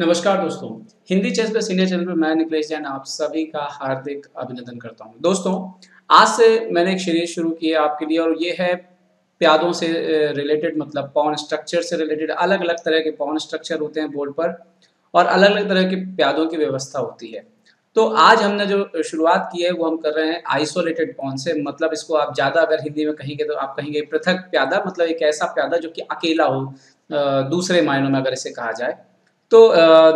नमस्कार दोस्तों। हिंदी चेस पे सीनियर चैनल पे मैं निखिलेश जैन आप सभी का हार्दिक अभिनंदन करता हूं। दोस्तों, आज से मैंने एक सीरीज शुरू की है आपके लिए और ये है प्यादों से रिलेटेड, मतलब पॉन स्ट्रक्चर से रिलेटेड। अलग-अलग तरह के पॉन स्ट्रक्चर होते हैं बोर्ड पर और अलग-अलग तरह के प्यादों की व्यवस्था होती है। तो आज हमने जो शुरुआत की है वो हम कर रहे हैं आइसोलेटेड पॉन से। मतलब इसको आप ज़्यादा अगर हिंदी में कहेंगे तो आप कहेंगे पृथक प्यादा, मतलब एक ऐसा प्यादा जो कि अकेला हो, दूसरे मायनों में अगर इसे कहा जाए तो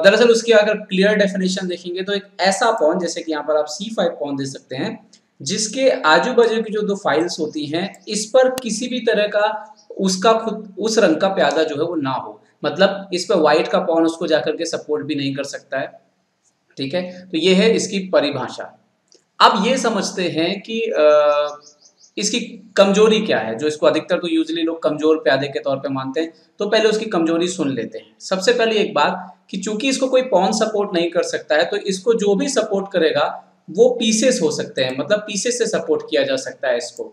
दरअसल उसकी अगर क्लियर डेफिनेशन देखेंगे तो एक ऐसा पॉन, जैसे कि यहाँ पर आप C5 पॉन दे सकते हैं, जिसके आजू-बाजू की जो 2 फाइल्स होती हैं, इस पर किसी भी तरह का उसका खुद उस रंग का प्यादा जो है वो ना हो। मतलब इस पे व्हाइट का पॉन उसको जाकर के सपोर्ट भी नहीं कर सकता है, ठीक है? तो ये है इसकी परिभाषा। अब ये समझते हैं कि इसकी कमजोरी क्या है, जो इसको अधिकतर तो यूजुअली लोग कमजोर प्यादे के तौर पे मानते हैं। तो पहले उसकी कमजोरी सुन लेते हैं। सबसे पहले एक बात कि चूंकि इसको कोई पॉन सपोर्ट नहीं कर सकता है, तो इसको जो भी सपोर्ट करेगा वो पीसेस हो सकते हैं, मतलब पीसेस से सपोर्ट किया जा सकता है इसको,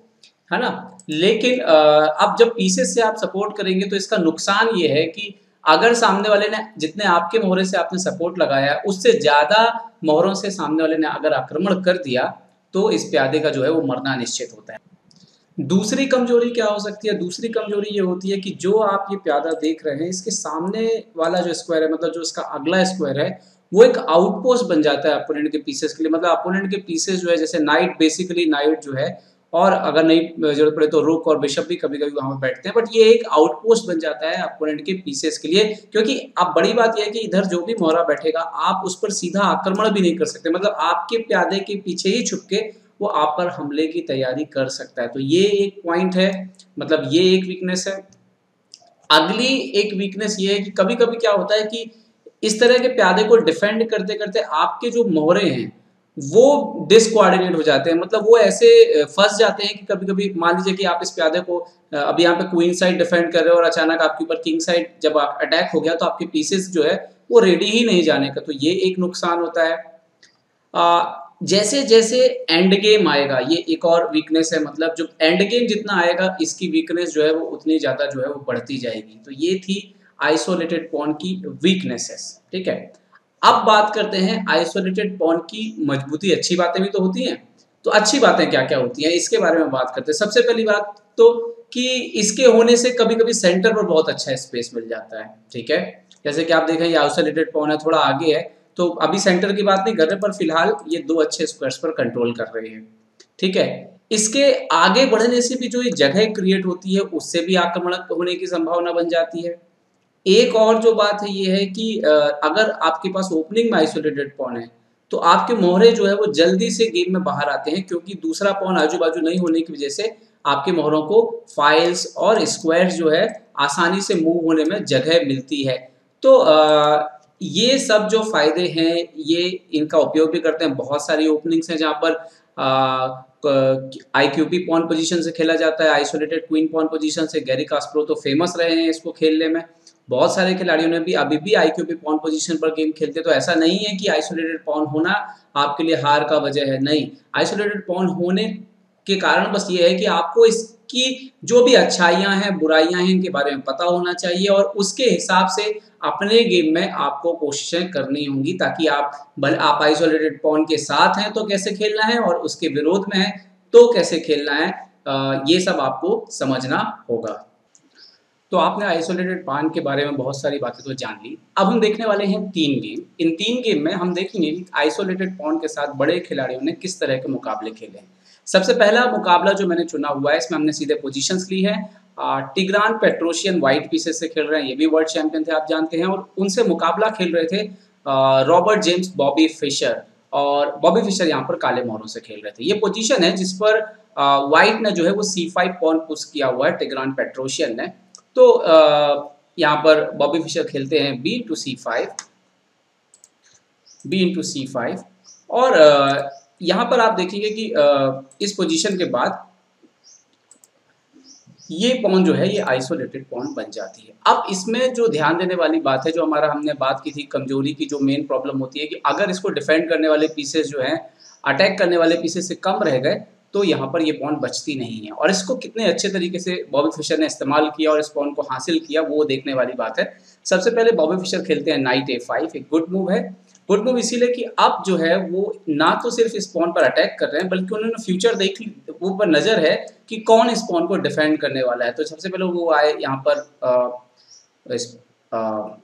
है ना? लेकिन अब जब पीसेस से आप सपोर्ट करेंगे तो इसका नुकसान ये है कि अगर सामने वाले ने जितने आपके मोहरे से आपने सपोर्ट लगाया है उससे ज़्यादा मोहरों से सामने वाले ने अगर आक्रमण कर दिया तो इस प्यादे का जो है वो मरना निश्चित होता है। दूसरी कमजोरी क्या हो सकती है? दूसरी कमजोरी ये होती है कि जो आप ये प्यादा देख रहे हैं, इसके सामने वाला जो स्क्वायर है, मतलब जो इसका अगला स्क्वायर है, वो एक आउटपोस्ट बन जाता है अपोनेंट के पीसेस के लिए। मतलब अपोनेंट के पीसेस जो है, जैसे नाइट, बेसिकली नाइट जो है, और अगर नहीं जरूरत पड़े तो रुक और बिशप भी कभी-कभी वहाँ पे बैठते हैं, बट ये एक आउटपोस्ट बन जाता है अपोनेंट के पीसेस के लिए। क्योंकि अब बड़ी बात ये है कि इधर जो भी मोहरा बैठेगा, आप उस पर सीधा आक्रमण भी नहीं कर सकते। मतलब आपके प्यादे के पीछे ही छुप के वो आप पर हमले की तैयारी कर सकता है। तो ये एक पॉइंट है, मतलब ये एक वीकनेस है। अगली एक वीकनेस ये है कि कभी-कभी क्या होता है कि इस तरह के प्यादे को डिफेंड करते-करते आपके जो मोहरे हैं, वो डिसकोऑर्डिनेट हो जाते हैं। मतलब वो ऐसे फँस जाते हैं कि कभी-कभी मान लीजिए कि आप इस प्यादे को अभी यहाँ पे क्वीन साइड डिफेंड कर रहे हो और अचानक आपके ऊपर किंग साइड जब अटैक हो गया तो आपके पीसेस जो है वो रेडी ही नहीं जाने का, तो ये एक नुकसान होता है। जैसे-जैसे एंड गेम आएगा, ये एक और वीकनेस है। मतलब जो एंड गेम जितना आएगा इसकी वीकनेस जो है वो उतनी ज़्यादा जो है वो बढ़ती जाएगी। तो ये थी आइसोलेटेड पॉन की वीकनेसेस, ठीक है? अब बात करते हैं आइसोलेटेड पॉन की मजबूती। अच्छी बातें भी तो होती हैं, तो अच्छी बातें क्या-क्या होती हैं इसके बारे में बात करते हैं। सबसे पहली बात तो कि इसके होने से कभी-कभी सेंटर पर बहुत अच्छा स्पेस मिल जाता है, ठीक है? जैसे कि आप देखें ये आइसोलेटेड पॉन है, थोड़ा आगे है, तो अभी सेंटर की बात नहीं कर रहे, पर फिलहाल ये 2 अच्छे स्क्वायर्स पर कंट्रोल कर रहे हैं, ठीक है? इसके आगे बढ़ने से भी जो ये जगह क्रिएट होती है, उससे भी आक्रमण होने की संभावना बन जाती है। एक और जो बात है ये है कि अगर आपके पास ओपनिंग में आइसोलेटेड पॉन है, तो आपके मोहरे जो है वो जल्दी से गेम में बाहर आते हैं, क्योंकि दूसरा पॉन आजू-बाजू नहीं होने की वजह से आपके मोहरों को फाइल्स और स्क्वायर्स जो है आसानी से मूव होने में जगह मिलती है। तो ये सब जो फ़ायदे हैं, ये इनका उपयोग भी करते हैं। बहुत सारी ओपनिंग्स हैं जहाँ पर आईक्यूपी पॉन पोजीशन से खेला जाता है, आइसोलेटेड क्वीन पॉन पोजीशन से। गैरी कास्परोव तो फेमस रहे हैं इसको खेलने में। बहुत सारे खिलाड़ियों ने भी अभी भी आईक्यूपी पॉन पोजीशन पर गेम खेलते हैं। तो ऐसा नहीं है कि आइसोलेटेड पॉन होना आपके लिए हार का वजह है, नहीं। आइसोलेटेड पॉन होने के कारण बस ये है कि आपको इसकी जो भी अच्छाइयाँ हैं, बुराइयाँ हैं, इनके बारे में पता होना चाहिए और उसके हिसाब से अपने गेम में आपको कोशिशें करनी होंगी, ताकि आप आइसोलेटेड पॉन के साथ हैं तो कैसे खेलना है और उसके विरोध में हैं तो कैसे खेलना है, ये सब आपको समझना होगा। तो आपने आइसोलेटेड पॉन के बारे में बहुत सारी बातें तो जान ली। अब हम देखने वाले हैं 3 गेम। इन 3 गेम में हम देखेंगे कि आइसोलेटेड पॉन के साथ बड़े खिलाड़ियों ने किस तरह के मुकाबले खेले हैं। सबसे पहला मुकाबला जो मैंने चुना हुआ है, इसमें हमने सीधे पोजीशंस ली है। टिग्रान पेट्रोशियन व्हाइट पीसेस से खेल रहे हैं, ये भी वर्ल्ड चैंपियन थे आप जानते हैं, और उनसे मुकाबला खेल रहे थे रॉबर्ट जेम्स बॉबी फिशर, और बॉबी फिशर यहाँ पर काले मोहरों से खेल रहे थे। ये पोजीशन है जिस पर व्हाइट ने जो है वो C5 पॉन पुश किया हुआ है टिग्रान पेट्रोशियन ने। तो यहाँ पर बॉबी फिशर खेलते हैं B into C5 और यहाँ पर आप देखेंगे कि इस पोजीशन के बाद ये पॉन जो है ये आइसोलेटेड पॉन बन जाती है। अब इसमें जो ध्यान देने वाली बात है, जो हमने बात की थी कमजोरी की, जो मेन प्रॉब्लम होती है कि अगर इसको डिफेंड करने वाले पीसेस जो हैं अटैक करने वाले पीसेस से कम रह गए तो यहाँ पर ये पॉन बचती नहीं है। और इसको कितने अच्छे तरीके से बॉबी फिशर ने इस्तेमाल किया और इस पॉन को हासिल किया, वो देखने वाली बात है। सबसे पहले बॉबी फिशर खेलते हैं नाइट A5, एक गुड मूव है। गुड मूव इसीलिए कि अब जो है वो ना तो सिर्फ इस पॉन पर अटैक कर रहे हैं, बल्कि उन्होंने फ्यूचर देख ली, वो पर नज़र है कि कौन इस पॉन को डिफेंड करने वाला है। तो सबसे पहले वो आए यहाँ पर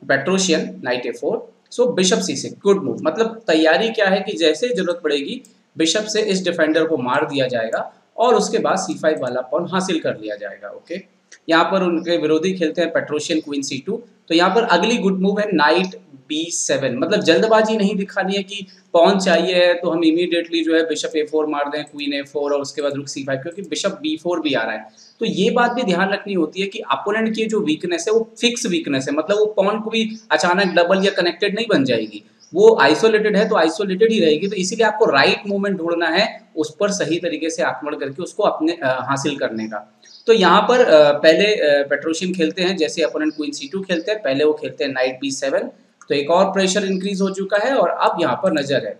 Petrosian knight A4, so bishop C6, good move. मतलब तैयारी क्या है कि जैसे जरूरत पड़ेगी बिशप से इस डिफेंडर को मार दिया जाएगा और उसके बाद C5 वाला पॉन हासिल कर लिया जाएगा। ओके, यहाँ पर उनके विरोधी खेलते हैं पेट्रोशियन क्वीन C2। तो यहाँ पर अगली गुड मूव है नाइट B7। मतलब जल्दबाजी नहीं दिखानी है कि पॉन चाहिए है तो हम इमीडिएटली जो है बिशप A4 मार दें, क्वीन A4 और उसके बाद रुक C5, क्योंकि बिशप B4 भी आ रहा है। तो ये बात भी ध्यान रखनी होती है कि अपोनेंट की जो वीकनेस है वो फिक्स वीकनेस है, मतलब वो पॉन को भी अचानक डबल या कनेक्टेड नहीं बन जाएगी, वो आइसोलेटेड है तो आइसोलेटेड ही रहेगी। तो इसीलिए आपको राइट मूवमेंट ढूंढना है, उस पर सही तरीके से आक्रमण करके उसको अपने हासिल करने का। तो यहाँ पर पहले पेट्रोशियन खेलते हैं, जैसे अपोनेंट क्वीन C2 खेलते हैं, पहले वो खेलते हैं नाइट B7। तो एक और प्रेशर इंक्रीज हो चुका है और अब यहाँ पर नजर है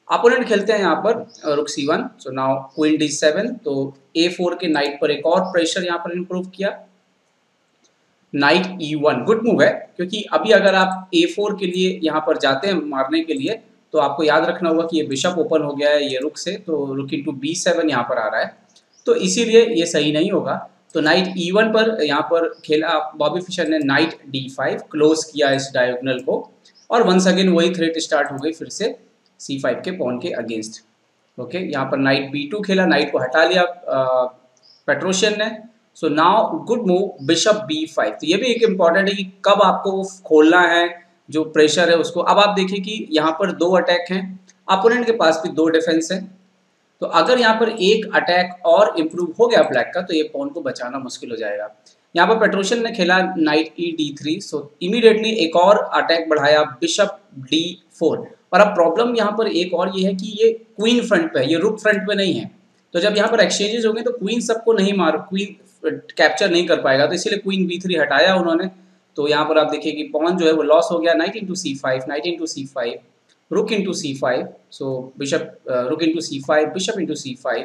अपोनेंट खेलते हैं यहाँ पर रुक C1। So now queen D7, तो A4 के नाइट पर एक और प्रेशर यहाँ पर इंप्रूव किया। नाइट E1 गुड मूव है, क्योंकि अभी अगर आप A4 के लिए यहाँ पर जाते हैं मारने के लिए, तो आपको याद रखना होगा कि ये बिशप ओपन हो गया है ये रुक से, तो रुक इंटू B7 यहाँ पर आ रहा है, तो इसीलिए ये सही नहीं होगा। तो नाइट E1 पर यहाँ पर खेला बॉबी फिशर ने नाइट D5, क्लोज किया इस डायगोनल को, और वंस अगेन वही थ्रेट स्टार्ट हो गई फिर से C5 के पॉन के अगेंस्ट। ओके, यहाँ पर नाइट B2 खेला, नाइट को हटा लिया पेट्रोशियन ने। So now good move bishop B5। तो ये भी एक इम्पॉर्टेंट है कि कब आपको खोलना है जो प्रेशर है उसको। अब आप देखिए कि यहाँ पर दो अटैक हैं, अपोनेंट के पास भी दो डिफेंस है, तो अगर यहाँ पर एक अटैक और इम्प्रूव हो गया ब्लैक का, तो ये पॉन को बचाना मुश्किल हो जाएगा। यहाँ पर पेट्रोशियन ने खेला नाइट E3, सो इमीडिएटली एक और अटैक बढ़ाया बिशप D4। और अब प्रॉब्लम यहाँ पर एक और ये है कि ये क्वीन फ्रंट पे है, ये रुक फ्रंट पे नहीं है। तो जब यहाँ पर एक्सचेंजेस होंगे तो क्वीन सबको नहीं क्वीन कैप्चर नहीं कर पाएगा, तो इसीलिए क्वीन B3 हटाया उन्होंने। तो यहाँ पर आप देखिए कि पॉन जो है वो लॉस हो गया। Night into C5, night into C5, रुक इंटू C5, सो बिशप रुक into C5, bishop into C5।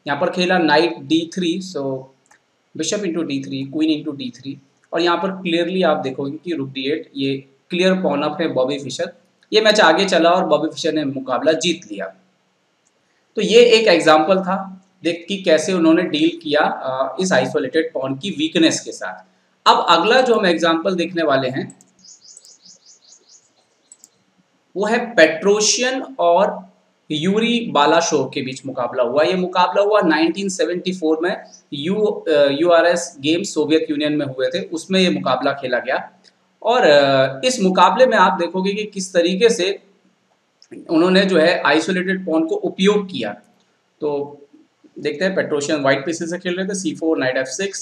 यहाँ पर खेला नाइट D3, सो bishop into D3, queen into D3। और यहाँ पर क्लियरली आप देखोगे कि रुक D8, ये क्लियर पॉन अप है बॉबी फिशर। ये मैच आगे चला और बॉबी फिशर ने मुकाबला जीत लिया। तो ये एक एग्जाम्पल था देख कि कैसे उन्होंने डील किया इस आइसोलेटेड पॉन की वीकनेस के साथ। अब अगला जो हम एग्जाम्पल देखने वाले हैं वो है पेट्रोशियन और यूरी बालाशोव के बीच मुकाबला हुआ। ये मुकाबला हुआ 1974 में URS गेम्स सोवियत यूनियन में हुए थे, उसमें ये मुकाबला खेला गया। और इस मुकाबले में आप देखोगे कि किस तरीके से उन्होंने जो है आइसोलेटेड पॉन को उपयोग किया। तो देखते हैं, पेट्रोशियन व्हाइट पीसेस से खेल रहे थे, C4, night F6,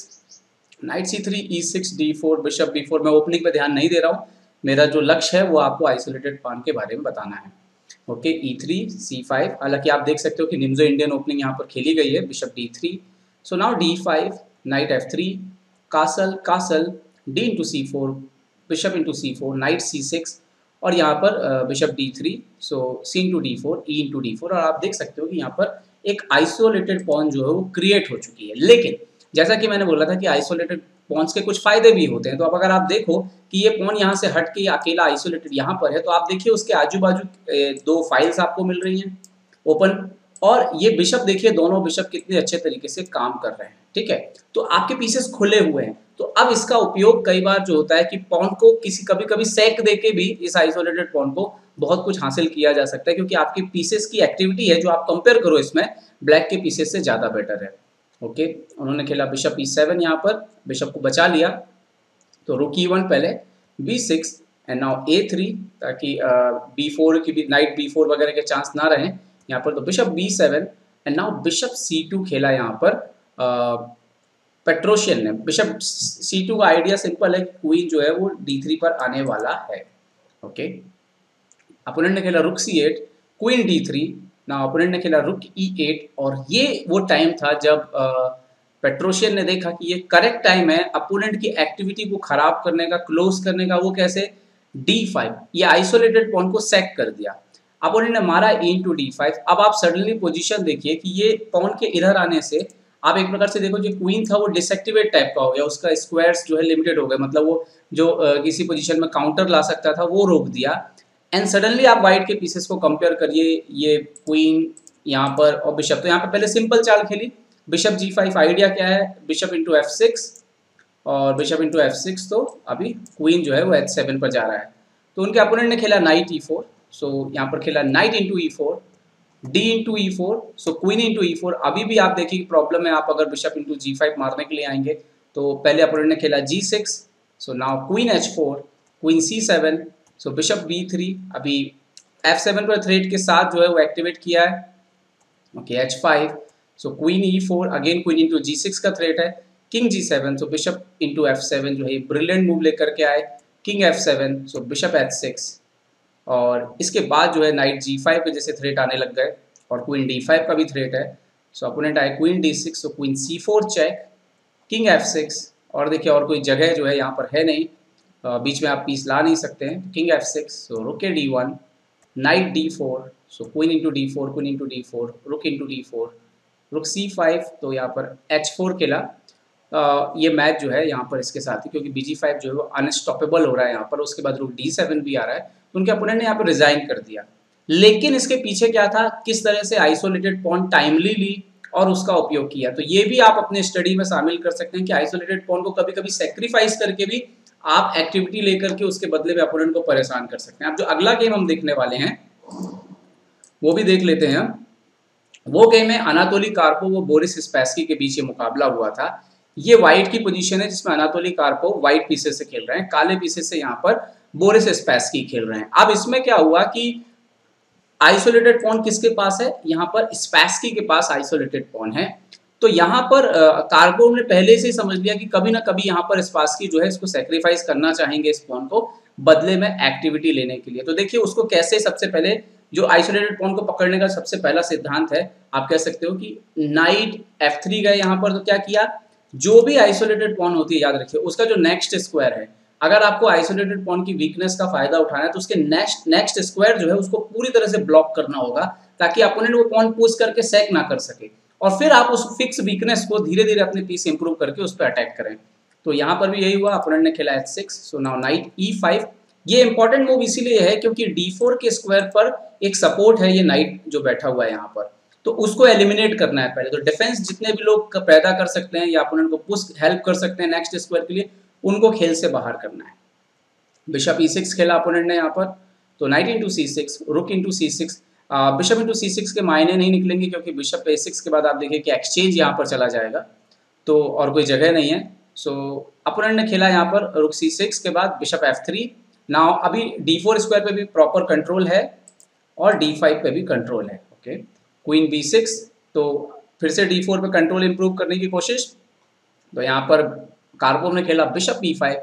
night C3, E6, D4, bishop B4। मैं ओपनिंग पे ध्यान नहीं दे रहा हूँ, मेरा जो लक्ष्य है वो आपको आइसोलेटेड पॉन के बारे में बताना है। Okay, E3, C5। हालांकि आप देख सकते हो कि निम्जो इंडियन ओपनिंग यहाँ पर खेली गई है, bishop D3। So now D5, night F3, castle castle, D into C4, bishop into C4, night C6, और यहाँ पर बिशप D3, सो C into D4, E into D4। और आप देख सकते हो कि यहाँ पर एक आइसोलेटेड पॉन जो है वो क्रिएट हो चुकी है। लेकिन जैसा कि मैंने बोला था कि आइसोलेटेड पॉन्स के कुछ फायदे भी होते हैं, तो अब अगर आप देखो कि ये पॉन यहाँ से हट के अकेला आइसोलेटेड यहाँ पर है, तो आप देखिए उसके आजू बाजू दो फाइल्स आपको मिल रही हैं ओपन, और ये बिशप देखिए दोनों बिशप कितने अच्छे तरीके से काम कर रहे हैं। ठीक है, तो आपके पीसेस खुले हुए हैं। तो अब इसका उपयोग कई बार जो होता है कि पॉन को कभी कभी सेक देके भी इस आइसोलेटेड पॉन को बहुत कुछ हासिल किया जा सकता है, क्योंकि आपके पीसेस की एक्टिविटी है जो आप कंपेयर करो इसमें ब्लैक के पीसेस से ज़्यादा बेटर है। ओके, उन्होंने खेला बिशप E7, यहाँ पर बिशप को बचा लिया। तो रुक E1 पहले, B6 एंड नाउ A3, ताकि B4 की भी नाइट B4 वगैरह के चांस ना रहे यहाँ पर। तो bishop B7 and now bishop C2 खेला यहाँ पर पेट्रोशियन ने। बिशप C2 का आइडिया सिंपल है, क्वीन जो है वो D3 पर आने वाला है। ओके, अपोनेंट ने खेला रुक C8, क्वीन D3, ना अपोनेंट ने खेला रुक E8। और ये वो टाइम था जब पेट्रोशियन ने देखा कि ये करेक्ट टाइम है अपोनेंट की एक्टिविटी को खराब करने का, क्लोज करने का। वो कैसे? D5, ये आइसोलेटेड पॉन को सेक कर दिया। अपोनेंट ने मारा into d5। अब आप सडनली पोजीशन देखिए कि ये पॉन के इधर आने से आप एक प्रकार से देखो जो क्वीन था वो डिसएक्टिवेट टाइप का हो गया, उसका स्क्वायर्स जो है लिमिटेड हो गए, मतलब वो जो किसी पोजीशन में काउंटर ला सकता था वो रोक दिया। एंड सडनली आप व्हाइट के पीसेस को कंपेयर करिए, ये क्वीन यहाँ पर और बिशप, तो यहाँ पर पहले सिंपल चाल खेली बिशप g5। आइडिया क्या है, बिशप इंटू f6 और बिशप इंटू f6, तो अभी क्वीन जो है वो h7 पर जा रहा है। तो उनके अपोनेंट ने खेला नाइट e4, सो यहाँ पर खेला night into e4, D into e4, सो क्वीन इंटू e4। अभी भी आप देखिए प्रॉब्लम है, आप अगर बिशप इंटू g5 मारने के लिए आएंगे तो पहले अपोनेंट ने खेला g6, so now queen h4, queen c7, सो बिशप b3। अभी f7 पर थ्रेड के साथ जो है वो एक्टिवेट किया है, ओके h5, सो queen e4, again queen into g6 का थ्रेट है, किंग g7, सो बिशप इंटू f7 जो है ब्रिलियंट मूव लेकर के आए, किंग f7, सो बिशप h6, और इसके बाद जो है नाइट g5 के जैसे थ्रेट आने लग गए और क्वीन d5 का भी थ्रेट है। सो अपोनेंट आए queen d6, so queen c4 check, king f6, और देखिए और कोई जगह जो है यहाँ पर है नहीं, बीच में आप पीस ला नहीं सकते हैं, किंग f6, सो रुक d1, नाइट d4, सो queen into d4, queen into d4, रुक इंटू d4, रुक c5, तो यहाँ पर h4 खेला। ये मैच जो है यहाँ पर इसके साथ ही, क्योंकि bg5 जो है वो अनस्टॉपेबल हो रहा है यहाँ पर, उसके बाद रुक d7 भी आ रहा है, तो उनके अपोनेंट ने यहाँ पर रिजाइन कर दिया। लेकिन इसके पीछे क्या था, किस तरह से आइसोलेटेड पॉन टाइमली ली और उसका उपयोग किया, तो ये भी आप अपने स्टडी में शामिल कर सकते हैं कि आइसोलेटेड पॉन को कभी कभी सेक्रीफाइस करके भी आप एक्टिविटी लेकर के उसके बदले में अपोनेंट को परेशान कर सकते हैं। अब जो अगला गेम हम देखने वाले हैं वो भी देख लेते हैं। वो गेम है अनातोली कार्पोव व बोरिस स्पैस्की के बीच ये मुकाबला हुआ था। ये व्हाइट की पोजीशन है जिसमें अनातोली कार्पोव व्हाइट पीसेस से खेल रहे हैं, काले पीसेस से यहाँ पर बोरिस स्पैस्की खेल रहे हैं। अब इसमें क्या हुआ कि आइसोलेटेड पॉन किसके पास है, यहाँ पर स्पैस्की के पास आइसोलेटेड पॉन है। तो यहाँ पर कार्पोव ने पहले से ही समझ लिया कि कभी ना कभी यहाँ पर स्पैस्की जो है इसको सेक्रीफाइस करना चाहेंगे इस पॉन को बदले में एक्टिविटी लेने के लिए। तो देखिए उसको कैसे, सबसे पहले जो आइसोलेटेड पॉन को पकड़ने का सबसे पहला सिद्धांत है, आप कह सकते हो कि नाइट f3 गए यहाँ पर, तो क्या किया, जो भी आइसोलेटेड पॉन होती है याद रखिए उसका जो नेक्स्ट स्क्वायर है, अगर आपको आइसोलेटेड पॉन की वीकनेस का फायदा उठाना है तो उसके नेक्स्ट स्क्वायर जो है उसको पूरी तरह से ब्लॉक करना होगा, ताकि अपोनेंट वो पॉन पुश करके सैक ना कर सके, और फिर आप उस फिक्स वीकनेस को धीरे धीरे अपने पीस इंप्रूव करके उस पर अटैक करें। तो यहाँ पर भी यही हुआ, अपोनेंट ने खेला h6, so now night e5। ये इंपॉर्टेंट मूव इसीलिए है क्योंकि d4 के स्क्वायर पर एक सपोर्ट है, ये नाइट जो बैठा हुआ है यहाँ पर, तो उसको एलिमिनेट करना है पहले। तो डिफेंस जितने भी लोग पैदा कर सकते हैं या अपोनेंट को पुश हेल्प कर सकते हैं नेक्स्ट स्क्वायर के लिए, उनको खेल से बाहर करना है। बिशप e6 खेला अपोनेंट ने यहाँ पर, तो नाइट इंटू c6, रुक into c6। Bishop into c6 के मायने नहीं निकलेंगे क्योंकि बिशप a6 के बाद आप देखिए कि एक्सचेंज यहाँ पर चला जाएगा, तो और कोई जगह नहीं है। सो अपोनेंट ने खेला यहाँ पर रुक c6 के बाद बिशप f3। नाउ अभी d4 स्क्वायर पे भी प्रॉपर कंट्रोल है और d5 पे भी कंट्रोल है, ओके। क्वीन b6, तो फिर से d4 पे कंट्रोल इंप्रूव करने की कोशिश, तो यहाँ पर कार्पोव ने खेला बिशप e5।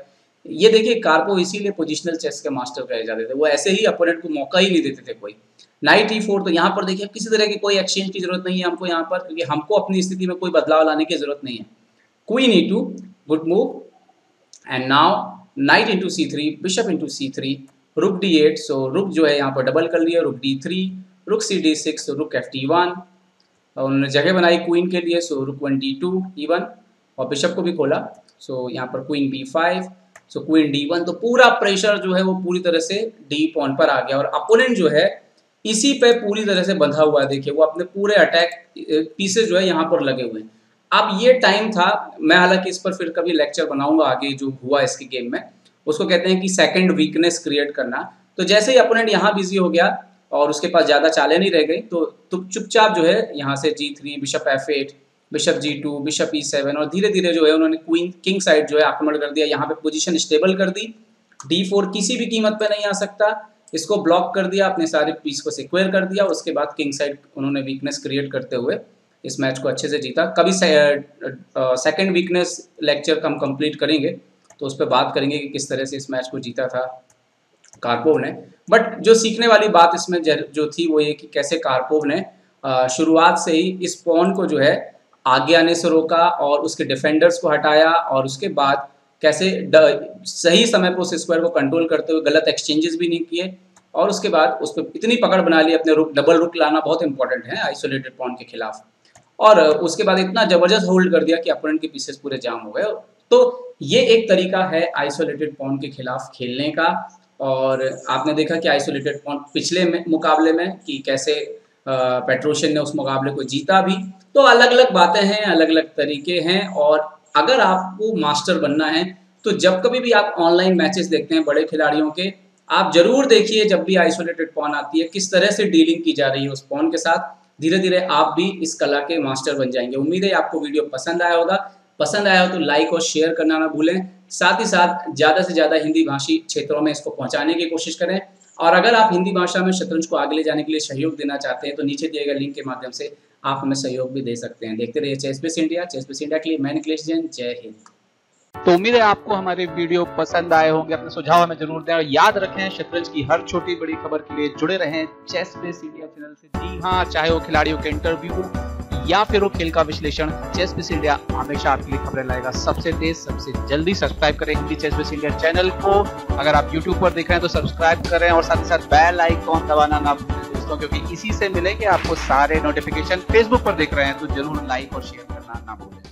ये देखिए कार्पोव इसीलिए पोजिशनल चेस के मास्टर कहे जाते थे, वो ऐसे ही अपोनेंट को मौका ही नहीं देते थे कोई। नाइट e4, तो यहाँ पर देखिए किसी तरह की कोई एक्सचेंज की जरूरत नहीं है हमको यहाँ पर, क्योंकि हमको अपनी स्थिति में कोई बदलाव लाने की जरूरत नहीं है। Queen e2, good move, and now night into c3, bishop into c3, रुक d8, सो रुक जो है यहाँ पर डबल कर लिया, रुक d3, रुक cd6, सो रुक ft1, और उन्होंने जगह बनाई क्वीन के लिए, सो रुक 1 d2 e1, और बिशप को भी खोला, सो यहाँ पर क्वीन b5, सो क्वीन d1। तो पूरा प्रेशर जो है वो पूरी तरह से d पॉन पर आ गया और अपोनेंट जो है इसी पे पूरी तरह से बंधा हुआ है। देखिए वो अपने पूरे अटैक पीसेस जो है यहाँ पर लगे हुए हैं। अब ये टाइम था, मैं हालांकि इस पर फिर कभी लेक्चर बनाऊंगा आगे, जो हुआ इसके गेम में उसको कहते हैं कि सेकंड वीकनेस क्रिएट करना। तो जैसे ही अपोनेंट यहाँ बिजी हो गया और उसके पास ज़्यादा चालें नहीं रह गई, तो चुपचाप जो है यहाँ से g3, bishop f8, bishop g2, bishop e7, और धीरे धीरे जो है उन्होंने क्वीन किंग साइड जो है आक्रमण कर दिया। यहाँ पे पोजीशन स्टेबल कर दी, d4 किसी भी कीमत पे नहीं आ सकता, इसको ब्लॉक कर दिया, अपने सारे पीस को सिक्वेयर कर दिया। उसके बाद किंग साइड उन्होंने वीकनेस क्रिएट करते हुए इस मैच को अच्छे से जीता। कभी सेकंड वीकनेस लेक्चर हम कंप्लीट करेंगे तो उस पर बात करेंगे कि किस तरह से इस मैच को जीता था कार्पोव ने। बट जो सीखने वाली बात इसमें जो थी वो ये कि कैसे कार्पोव ने शुरुआत से ही इस पॉन को जो है आगे आने से रोका और उसके डिफेंडर्स को हटाया, और उसके बाद कैसे सही समय पर उस स्क्वायर को कंट्रोल करते हुए गलत एक्सचेंजेस भी नहीं किए और उसके बाद उस पर इतनी पकड़ बना ली, अपने रुक डबल रुक लाना बहुत इंपॉर्टेंट है आइसोलेटेड पॉन के खिलाफ, और उसके बाद इतना जबरदस्त होल्ड कर दिया कि अपोनेंट के पीसेस पूरे जाम हो गए। तो ये एक तरीका है आइसोलेटेड पॉन के खिलाफ खेलने का। और आपने देखा कि आइसोलेटेड पॉन पिछले मुकाबले में कि कैसे पेट्रोशियन ने उस मुकाबले को जीता भी। तो अलग अलग बातें हैं, अलग अलग तरीके हैं, और अगर आपको मास्टर बनना है तो जब कभी भी आप ऑनलाइन मैचेस देखते हैं बड़े खिलाड़ियों के, आप जरूर देखिए जब भी आइसोलेटेड पॉन आती है किस तरह से डीलिंग की जा रही है उस पॉन के साथ। धीरे धीरे आप भी इस कला के मास्टर बन जाएंगे। उम्मीद है आपको वीडियो पसंद आया होगा। पसंद आया हो तो लाइक और शेयर करना ना भूलें। साथ ही साथ ज़्यादा से ज़्यादा हिंदी भाषी क्षेत्रों में इसको पहुंचाने की कोशिश करें। और अगर आप हिंदी भाषा में शतरंज को आगे ले जाने के लिए सहयोग देना चाहते हैं तो नीचे दिए गए लिंक के माध्यम से आप हमें सहयोग भी दे सकते हैं। देखते रहिए चेस इंडिया। चेस इंडिया के लिए मैं निखिलेश जैन। जय हिंद। तो उम्मीद है आपको हमारे वीडियो पसंद आए होंगे। अपने सुझाव हमें जरूर दें और याद रखें शतरंज की हर छोटी बड़ी खबर के लिए जुड़े रहें चेस बेस इंडिया चैनल से। जी हाँ, चाहे वो खिलाड़ियों के इंटरव्यू या फिर वो खेल का विश्लेषण, चेस बेस इंडिया हमेशा आपके लिए खबरें लाएगा सबसे तेज सबसे जल्दी। सब्सक्राइब करें Hindi chess base India channel को। अगर आप यूट्यूब पर देख रहे हैं तो सब्सक्राइब करें और साथ ही साथ बेल आइकॉन दबाना ना भूलें दोस्तों, क्योंकि इसी से मिलेंगे आपको सारे नोटिफिकेशन। फेसबुक पर देख रहे हैं तो जरूर लाइक और शेयर करना ना भूलें।